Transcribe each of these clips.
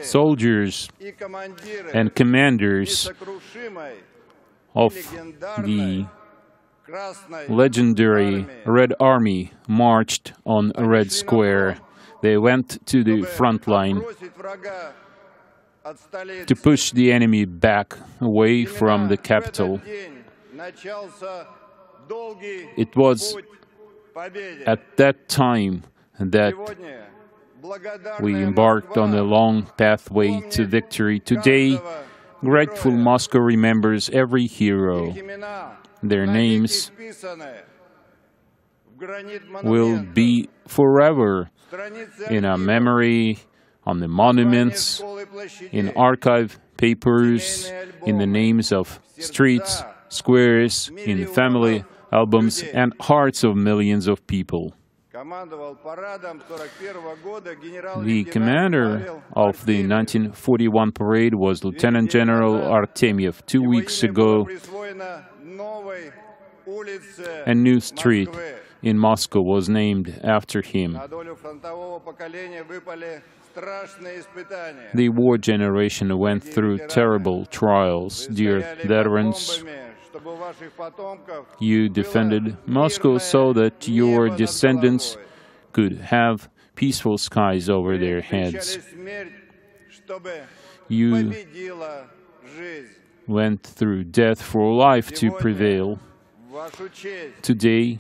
soldiers and commanders of the legendary Red Army marched on Red Square. They went to the front line to push the enemy back away from the capital. It was at that time that we embarked on a long pathway to victory. Today, grateful Moscow remembers every hero. Their names will be forever in our memory, on the monuments, in archive papers, in the names of streets, squares, in family albums, and hearts of millions of people. The commander of the 1941 parade was Lieutenant General Artemyev. 2 weeks ago, a new street in Moscow was named after him. The war generation went through terrible trials. Dear veterans, you defended Moscow so that your descendants could have peaceful skies over their heads. You went through death for life to prevail. Today,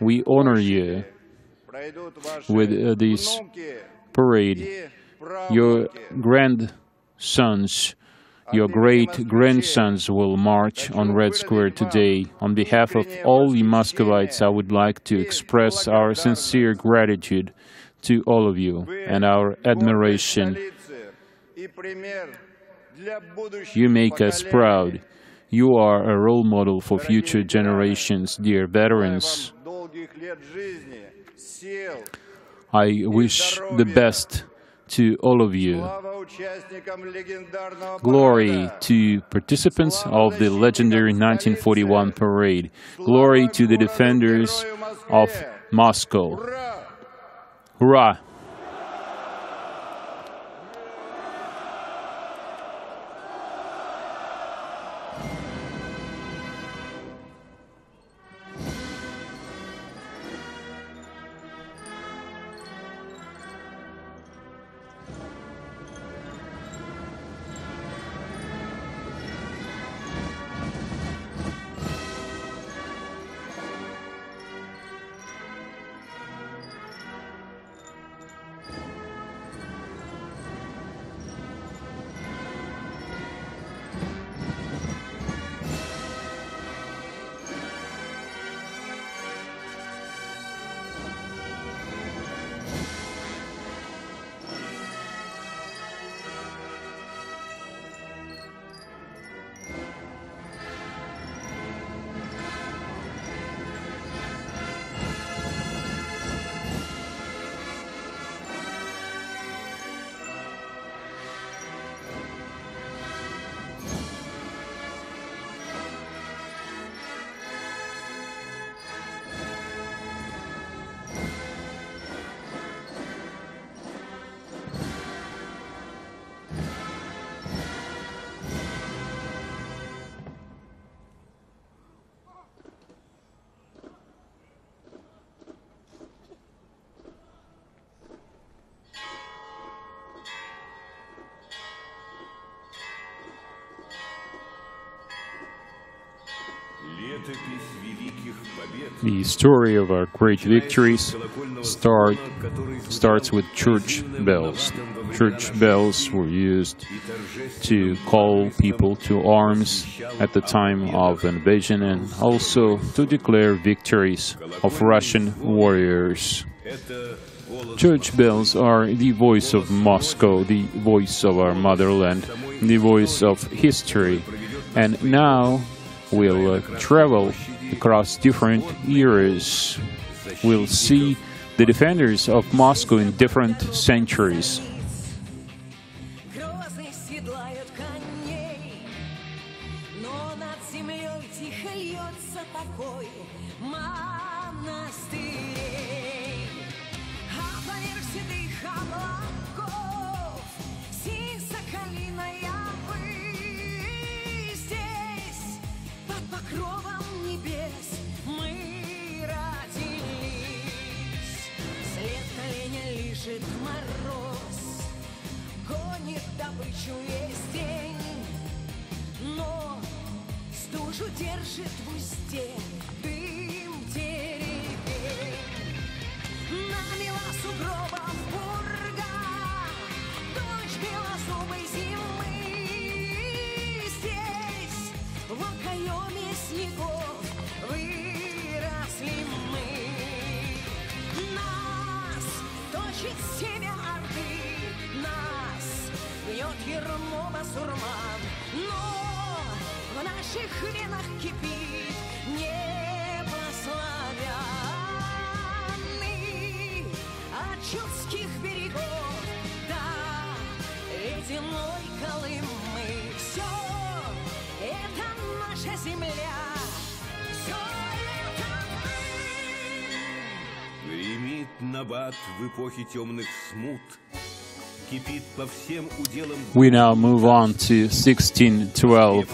we honor you with this parade. Your grandsons, your great-grandsons will march on Red Square today. On behalf of all the Muscovites, I would like to express our sincere gratitude to all of you and our admiration. You make us proud. You are a role model for future generations, dear veterans. I wish the best to all of you. Glory to participants of the legendary 1941 parade. Glory to the defenders of Moscow. Hurrah! The story of our great victories starts with church bells. Church bells were used to call people to arms at the time of invasion and also to declare victories of Russian warriors. Church bells are the voice of Moscow, the voice of our motherland, the voice of history. And now we'll travel across different eras. We'll see the defenders of Moscow in different centuries. Гремит набат в эпохе темных смут, кипит по всем уделам. We now move on to 1612,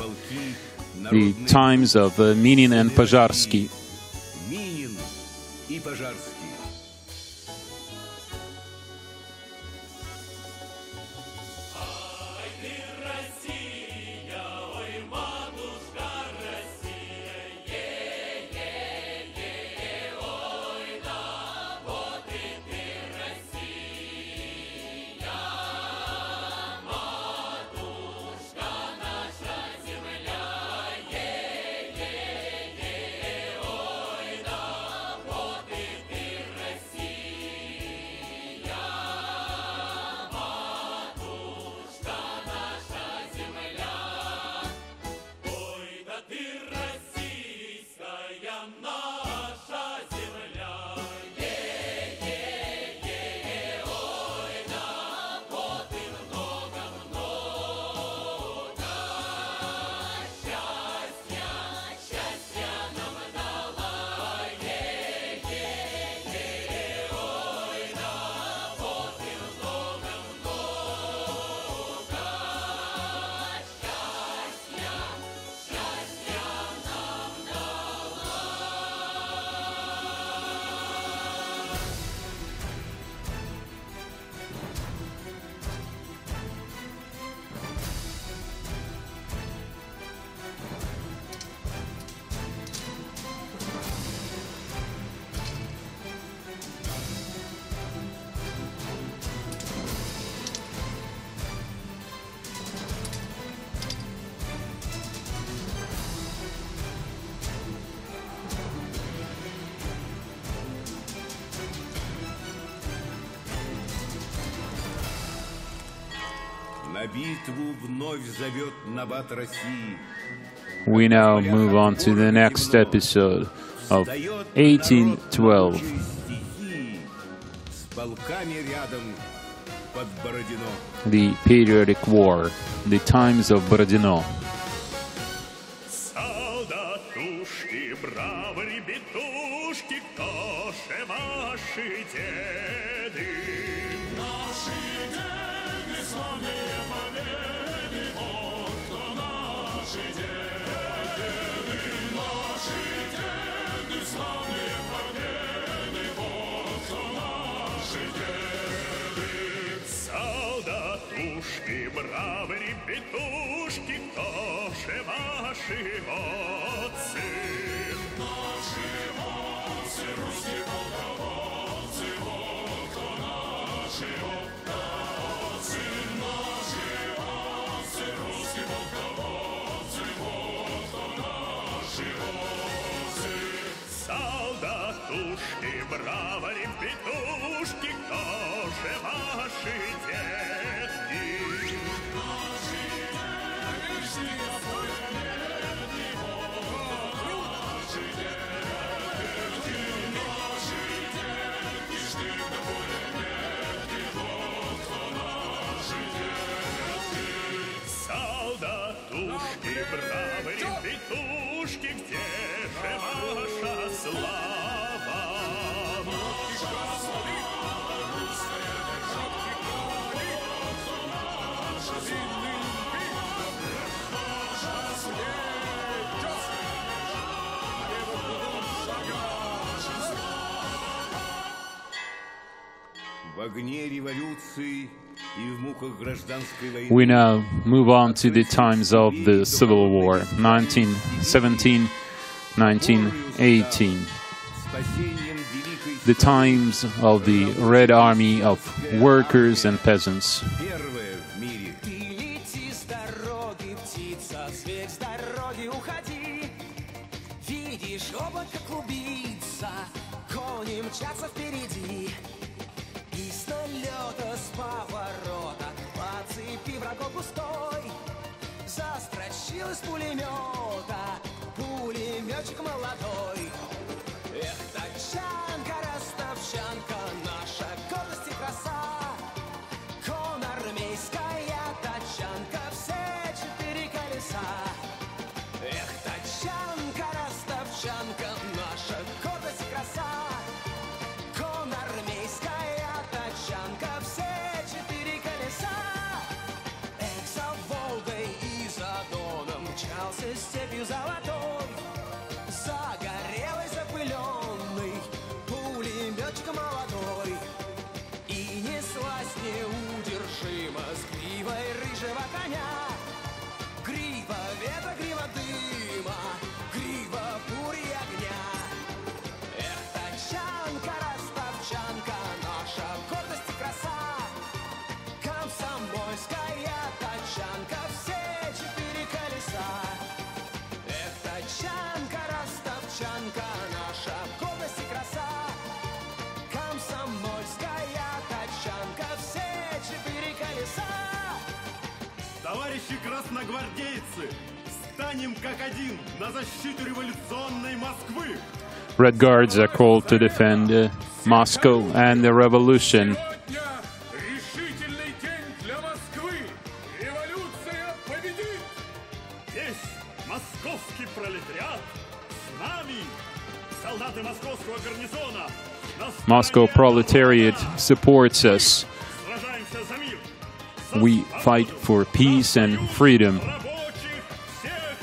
the times of Minin and Pozharsky. Минин и Пожарский. На битву вновь зовет набат России. We now move on to the next episode of 1812. С полками рядом под Бородино. The Patriotic War, the times of Borodino. Солдатушки, бравы, ребятушки, кто же ваши деды? Наши деды, славные победы, вот кто наши деды. Наши деды, славные победы, вот кто наши деды. Солдатушки, бравы, ребятушки, кто же ваши отцы? Наши отцы, русские полководцы, вот кто наши отцы. Наши отцы, русские полководцы, вот кто наши отцы. Солдатушки, браво, ребятушки, кто же ваши дети? Наши дети, победы, вот кто наши дети. Наши дети, штык до поля метки, вот кто наши дети. Солдатушки, браво, ребятушки, где же ваша слава? Наша слава, русская державка, вот кто наша сильный бит. Наша смерть, В огне революции We now move on to the times of the Civil War, 1917, 1918. The times of the Red Army of workers and peasants. Застрочил из пулемета пулеметчик молодой. Эх, тачанка, ростовчанка, наша гордость и краса. Конармейская тачанка, все четыре колеса. Эх, тачанка, ростовчанка, наша гордость и краса. Конармейская тачанка, все четыре колеса. Эх, за Волгой и за Доном мчался степью золотой, загорелый, запыленный пулеметчик молодой. И неслась неудержимо с гривой рыжего коня. Грива ветра, грива дыма, грива бури огня. Эх, тачанка, ростовчанка, наша гордость и краса. Комсомольская тачанка, все четыре колеса. Эх, тачанка, ростовчанка, наша гордость и краса. Комсомольская тачанка, все четыре колеса. Товарищи красногвардейцы, встанем как один на защиту революционной Москвы. Red Guards are called to defend Moscow and the revolution. Решительный день для Москвы. Революция победит. Весь московский пролетариат с нами. Солдаты московского гарнизона. Moscow proletariat supports us. Сражаемся за мир. We fight for peace and freedom. Рабочих всех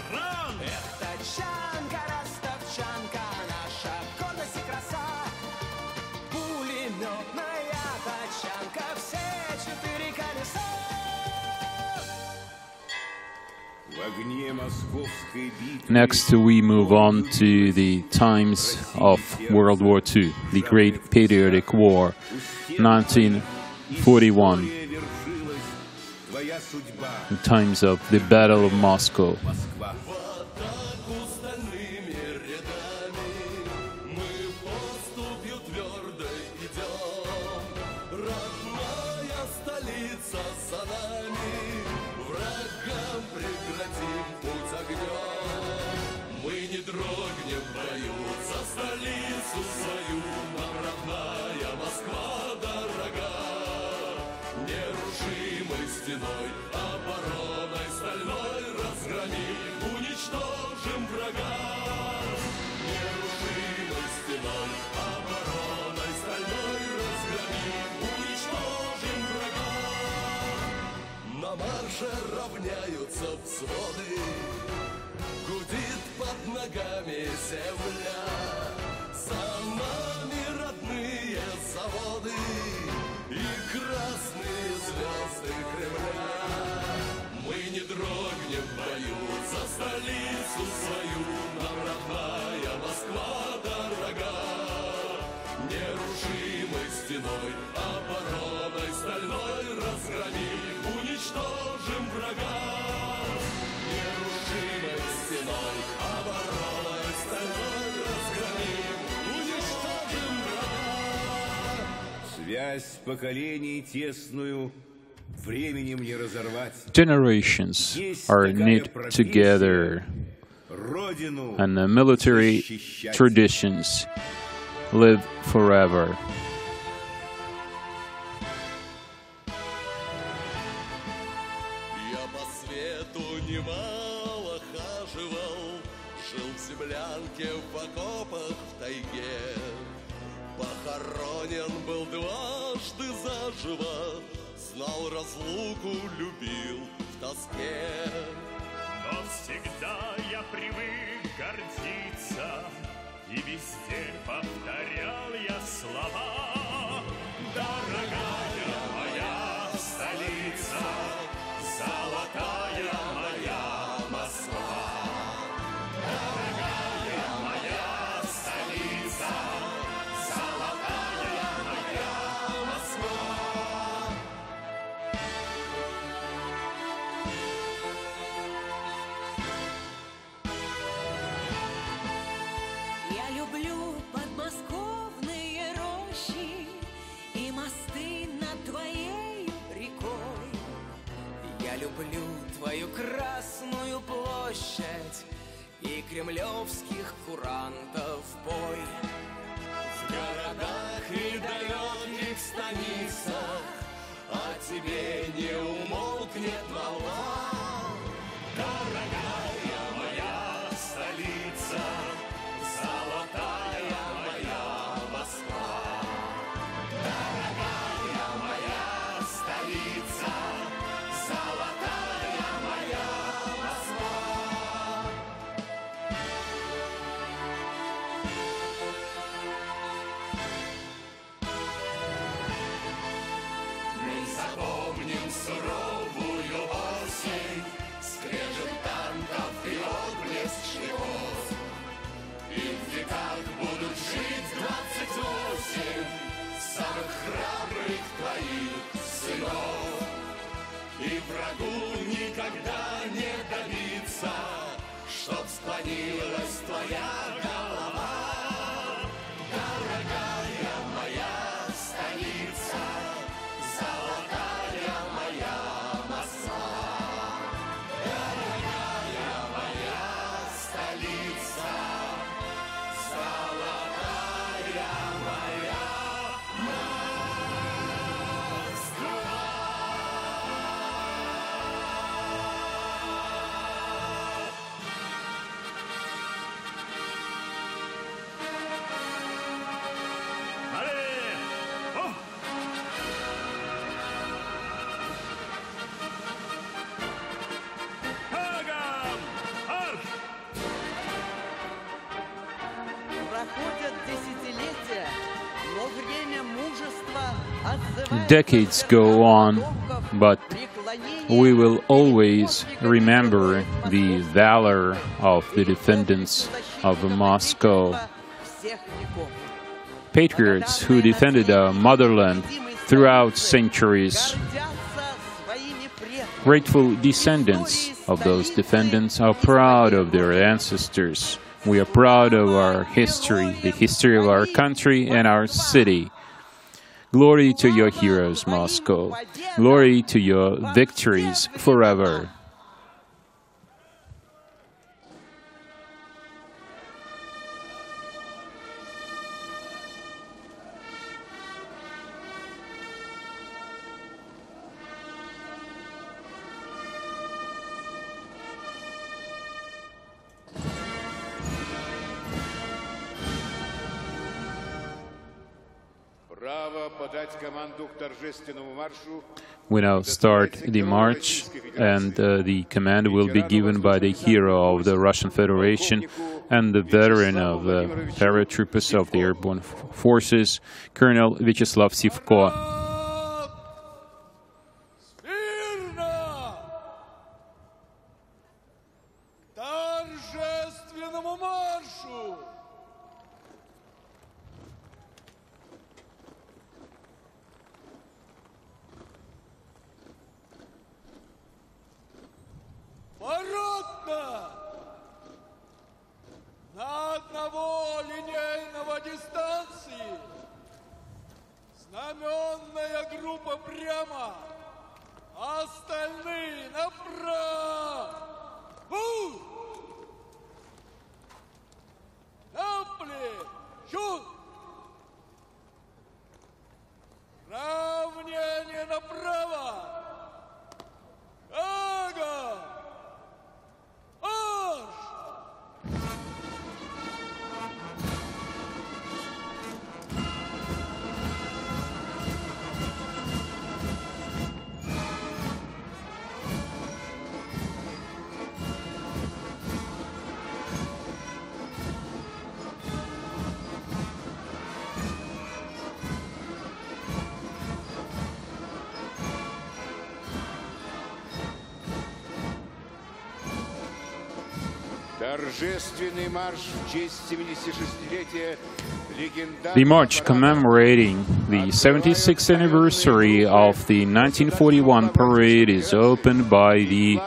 стран. Эх, тачанка, ростовчанка, наша гордость и краса. Пулеметная тачанка, все четыре колеса. Next, we move on to the times of World War II, the Great Patriotic War, 1941, the times of the Battle of Moscow. Равняются взводы, гудит под ногами земля. За нами родные заводы и красные звезды Кремля. Мы не дрогнем в бою за столицу свою, нам родная Москва дорога. Нерушимой стеной, обороной стальной разгромим, уничтожим врага. Нерушимой стеной, обороной стальной разгромим, уничтожим врага. Связь поколений тесную временем не разорвать. Generations are knit together, and the military traditions live forever. Я по свету немало хаживал, жил в землянке, в окопах, в тайге. Похоронен был дважды заживо, знал разлуку, любил в тоске. Но всегда я привык гордиться, и везде повторял я слова. Дорогая моя люблю твою Красную площадь и кремлевских курантов бой. В городах и далеких станицах о тебе не умолкнет молва. Дорогая моя столица, золотая моя Москва. Дорогая моя столица, золотая моя Москва. Мы запомним суровую осень, скрежет танков и отблеск шляхов. И в веках будут жить 28 самых храбрых твоих сынов. И врагу никогда не добиться, чтоб склонилась твоя голова. Дорогая моя столица, золотая моя Москва. Дорогая моя столица, золотая моя Проходят десятилетия, но время мужества отзывается. Decades go on, but we will always remember the valor of the defendants of Moscow, patriots who defended our motherland throughout centuries. Grateful descendants of those defendants are proud of their ancestors. We are proud of our history, the history of our country and our city. Glory to your heroes, Moscow. Glory to your victories forever. We now start the march, and the command will be given by the hero of the Russian Federation and the veteran of paratroopers of the airborne forces, Colonel Vyacheslav Sivko. На одного линейного дистанции. Знаменная группа прямо, остальные направо. Ампличуд. Равнение направо. Ага. The march commemorating the 76th anniversary of the 1941 parade is opened by the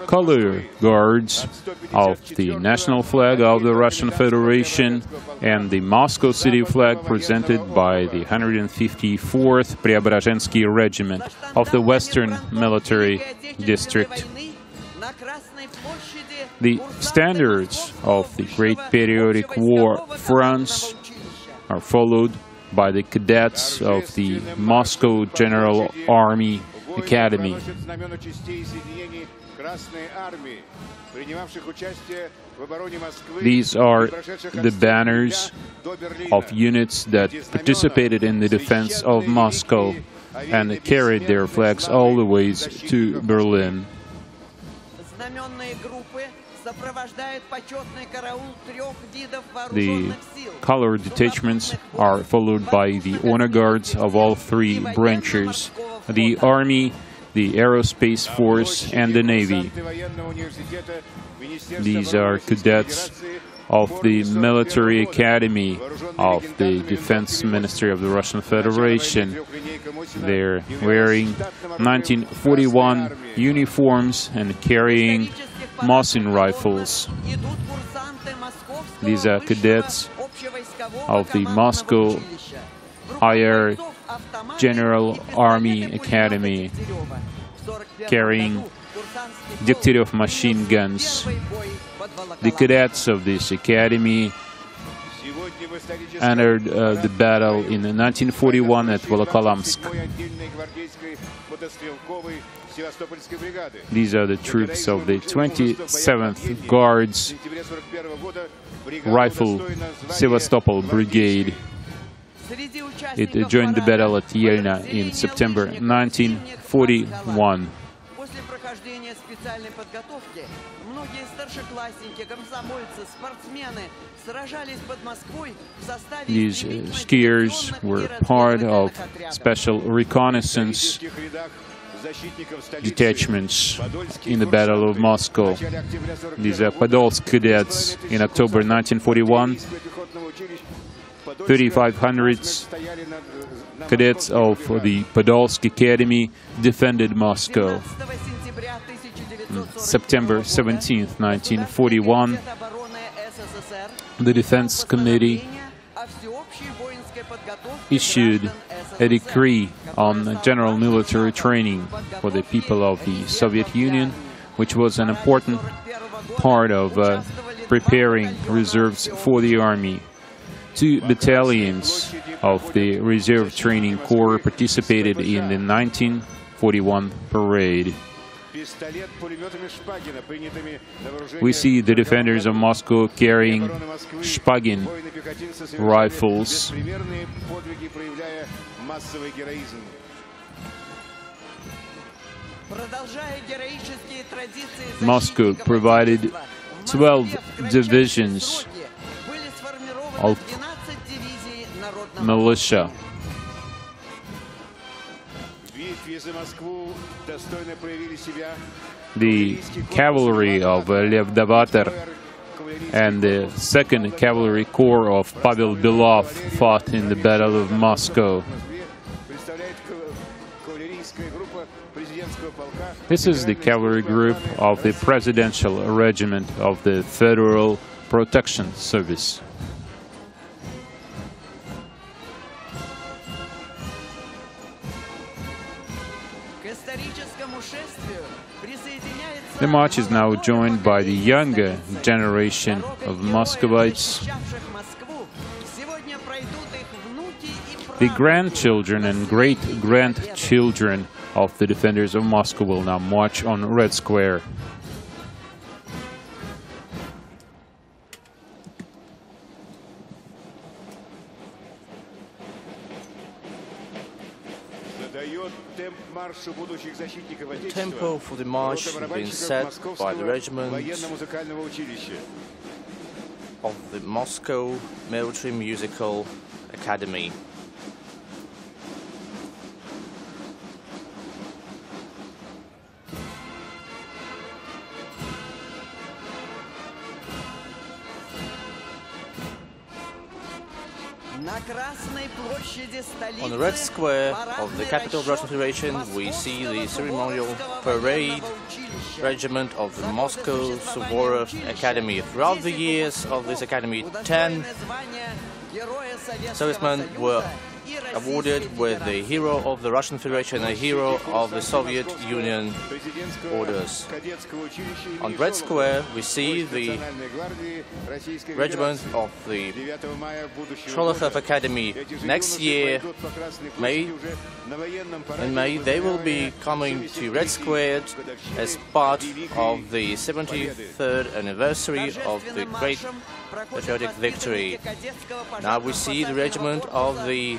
color guards of the national flag of the Russian Federation and the Moscow city flag presented by the 154th Preobrazhensky Regiment of the Western Military District. The standards of the Great Periodic War fronts are followed by the cadets of the Moscow General Army Academy. These are the banners of units that participated in the defense of Moscow and carried their flags all the way to Berlin. The color detachments are followed by the honor guards of all three branches: the Army, the Aerospace Force, and the Navy. These are cadets of the Military Academy of the Defense Ministry of the Russian Federation. They're wearing 1941 uniforms and carrying Mosin rifles. These are cadets of the Moscow Higher General Army Academy carrying Degtyaryov machine guns. The cadets of this academy entered the battle in 1941 at Volokholamsk. These are the troops of the 27th Guards Rifle Sevastopol Brigade. It joined the battle at Yelna in September 1941. These skiers were part of special reconnaissance detachments in the Battle of Moscow. These are Podolsk cadets. In October 1941, 3,500 cadets of the Podolsk Academy defended Moscow. September 17, 1941, the Defense Committee issued a decree on general military training for the people of the Soviet Union, which was an important part of preparing reserves for the army. 2 battalions of the Reserve Training Corps participated in the 1941 parade. We see the defenders of Moscow carrying Shpagin rifles. Moscow provided 12 divisions of militia. The cavalry of Lev Davatar and the 2nd Cavalry Corps of Pavel Belov fought in the Battle of Moscow. This is the cavalry group of the Presidential Regiment of the Federal Protection Service. The march is now joined by the younger generation of Muscovites. The grandchildren and great-grandchildren of the defenders of Moscow will now march on Red Square. The tempo for the march has been set by the regiment of the Moscow Military Musical Academy. On the Red Square of the capital of Russian Federation, we see the ceremonial parade regiment of the Moscow Suvorov Academy. Throughout the years of this academy, 10 servicemen were awarded with the Hero of the Russian Federation and the Hero of the Soviet Union orders. On Red Square, we see the regiment of the Sholokhov Academy. Next year, in May, they will be coming to Red Square as part of the 73rd anniversary of the great patriotic victory. Now we see the regiment of the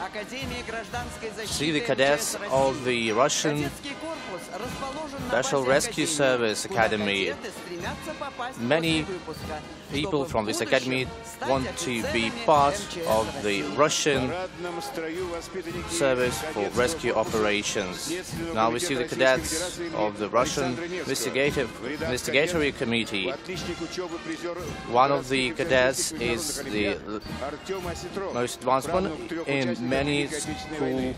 cadets of the Russian Special Rescue Service Academy. Many people from this academy want to be part of the Russian service for rescue operations. Now we see the cadets of the Russian Investigatory Committee. One of the cadets is the most advanced one in many school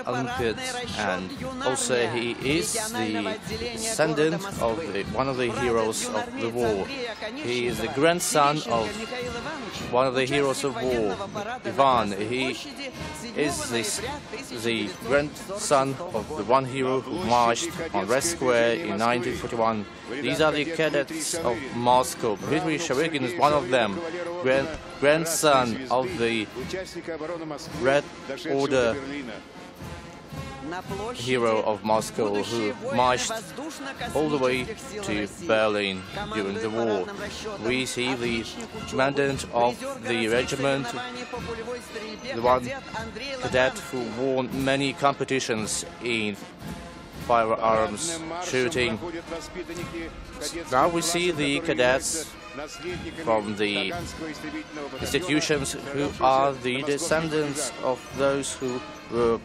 Olympiads, and also he is the descendant of one of the heroes of the war. He is the grandson of one of the heroes of war, Ivan. He is the grandson of the one hero who marched on Red Square in 1941. These are the cadets of Moscow. Dmitry Sharygin is one of them, grandson of the Red Order hero of Moscow who marched all the way to Berlin during the war. We see the commandant of the regiment, the one cadet who won many competitions in firearms shooting. Now we see the cadets from the institutions who are the descendants of those who were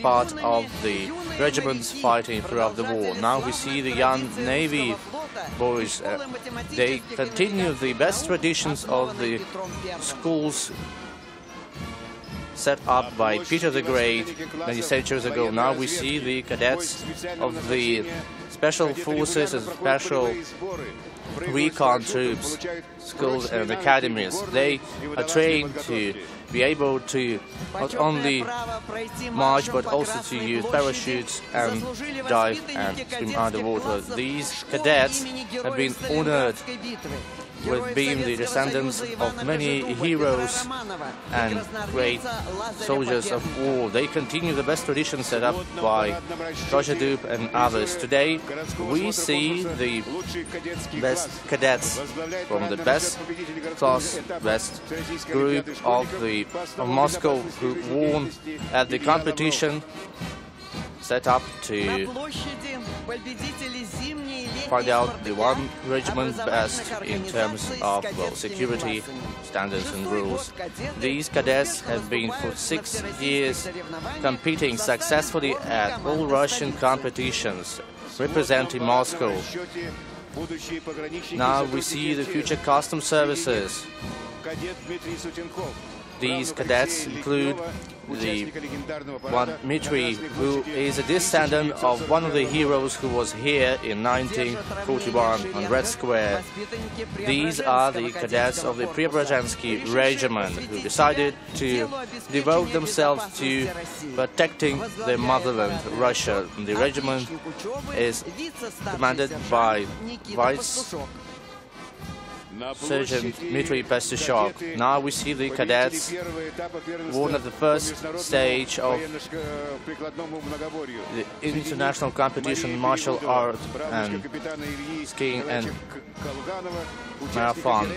part of the regiments fighting throughout the war. Now we see the young Navy boys. They continue the best traditions of the schools set up by Peter the Great many centuries ago. Now we see the cadets of the special forces and special recon troops, schools and academies. They are trained to be able to not only march but also to use parachutes and dive and swim underwater. These cadets have been honored with being the descendants of many heroes and great soldiers of war. They continue the best traditions set up by Dub and others. Today, we see the best cadets from the best class, best group of Moscow who won at the competition set up to find out the one regiment best in terms of security standards and rules. These cadets have been for 6 years competing successfully at all Russian competitions, representing Moscow. Now we see the future customs services. These cadets include the one Dmitry, who is a descendant of one of the heroes who was here in 1941 on Red Square. These are the cadets of the Preobrazhensky regiment who decided to devote themselves to protecting their motherland, Russia. The regiment is commanded by Vice Sergeant Dmitry Pastushov. Now we see the cadets won at the first stage of the international competition in martial art and skiing and marathon.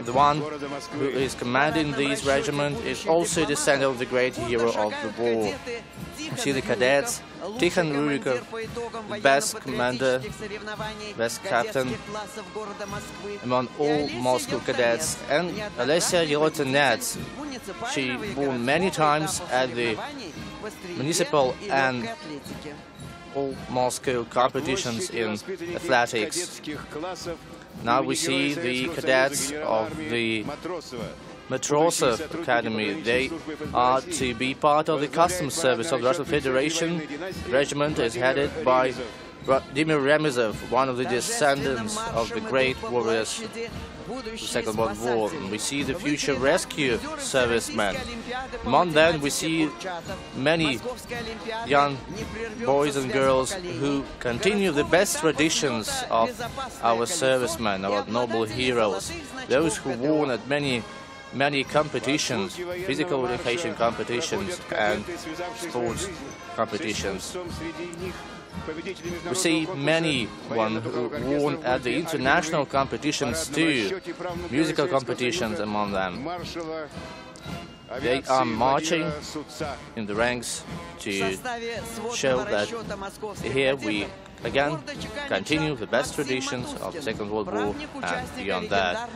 The one who is commanding this regiment is also a descendant of the great hero of the war. We see the cadets, Tikhon Rurikov, the best commander, best captain among all Moscow cadets, and Alessia Yelotinets. She won many times at the municipal and all Moscow competitions in athletics. Now we see the cadets of the Matrosov Academy. They are to be part of the customs service of the Russian Federation. The regiment is headed by Vladimir Remezov, one of the descendants of the great warriors of the Second World War. And we see the future rescue servicemen. Among them, we see many young boys and girls who continue the best traditions of our servicemen, our noble heroes, those who won at many competitions, physical education competitions and sports competitions. We see many who won at the international competitions too, musical competitions among them. They are marching in the ranks to show that here we again continue the best traditions of the Second World War and beyond that.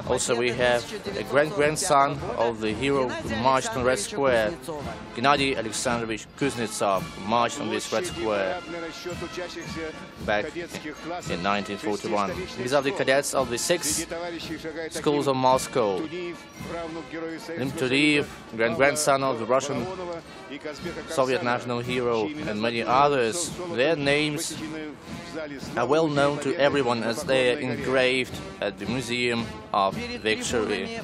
Also we have a grand-grandson of the hero who marched on Red Square, Gennady Alexandrovich Kuznetsov, who marched on this Red Square back in 1941. These are the cadets of the 6 schools of Moscow. Lim Turiyev, grand-grandson of the Russian Soviet national hero, and many others. Their names are well known to everyone as they are engraved at the Museum of Victory.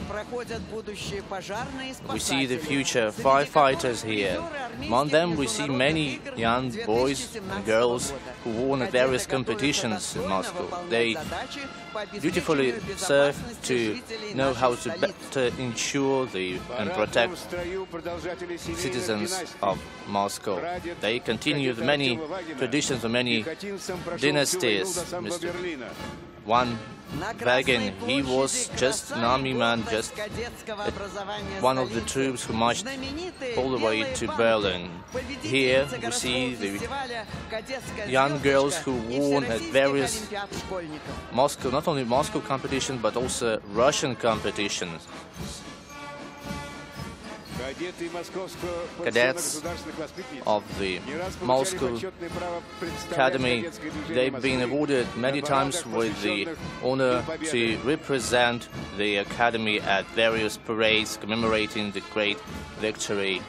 We see the future firefighters here. Among them we see many young boys and girls who won at various competitions in Moscow. They beautifully serve to know how to better ensure and protect citizens of Moscow. They continue the many traditions of many dynasties. Mr. One Wagen, he was just an army man, just one of the troops who marched all the way to Berlin. Here we see the young girls who won at various Moscow, not only Moscow competitions, but also Russian competitions. Cadets of the Moscow Academy, they've been awarded many times with the honor to represent the Academy at various parades commemorating the great victory.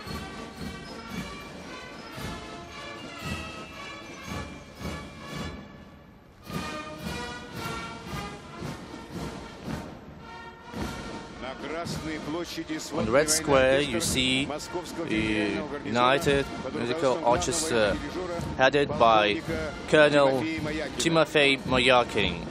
On the Red Square, you see the United Musical Orchestra headed by Colonel Timofey Mayakin.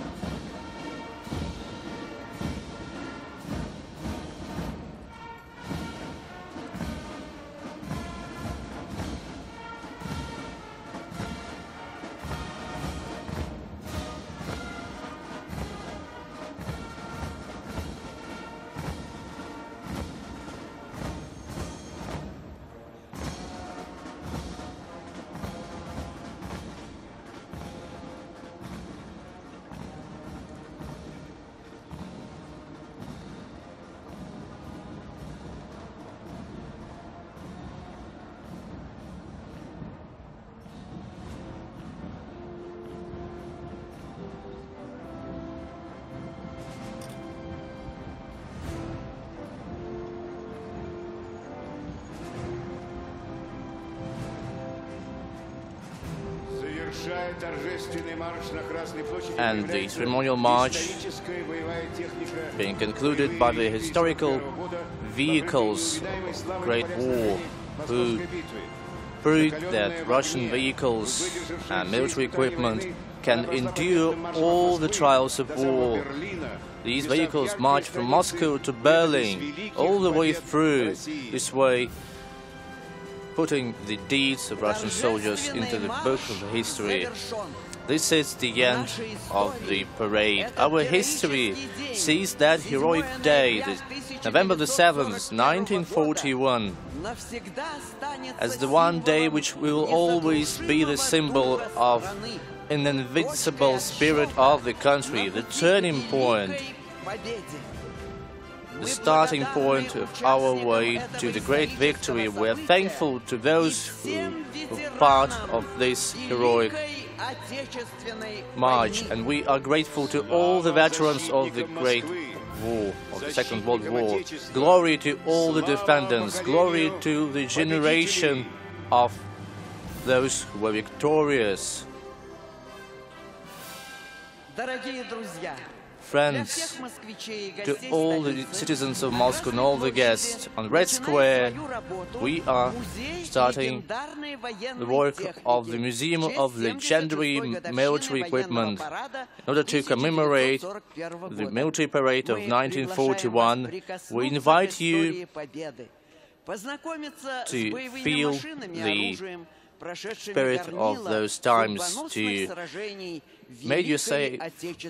And the ceremonial march being concluded by the historical vehicles of the Great War, who proved that Russian vehicles and military equipment can endure all the trials of war. These vehicles marched from Moscow to Berlin, all the way through this way, putting the deeds of Russian soldiers into the book of history. This is the end of the parade. Our history sees that heroic day, November the 7th, 1941, as the one day which will always be the symbol of an invincible spirit of the country, the turning point, the starting point of our way to the great victory. We are thankful to those who were part of this heroic march, and we are grateful to all the veterans of the great War, of the Second World War. Glory to all the defendants, glory to the generation of those who were victorious. Friends, to all the citizens of Moscow and all the guests, on Red Square we are starting the work of the Museum of Legendary Military Equipment in order to commemorate the military parade of 1941. We invite you to feel the spirit of those times, to make you say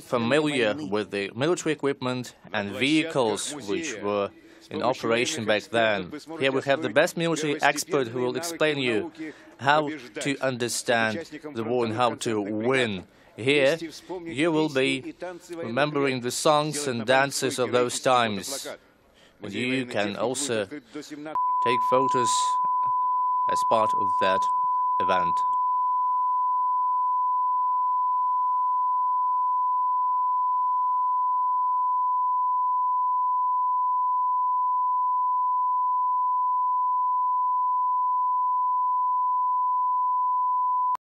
familiar with the military equipment and vehicles which were in operation back then. Here we have the best military expert who will explain you how to understand the war and how to win. Here you will be remembering the songs and dances of those times. And you can also take photos as part of that event.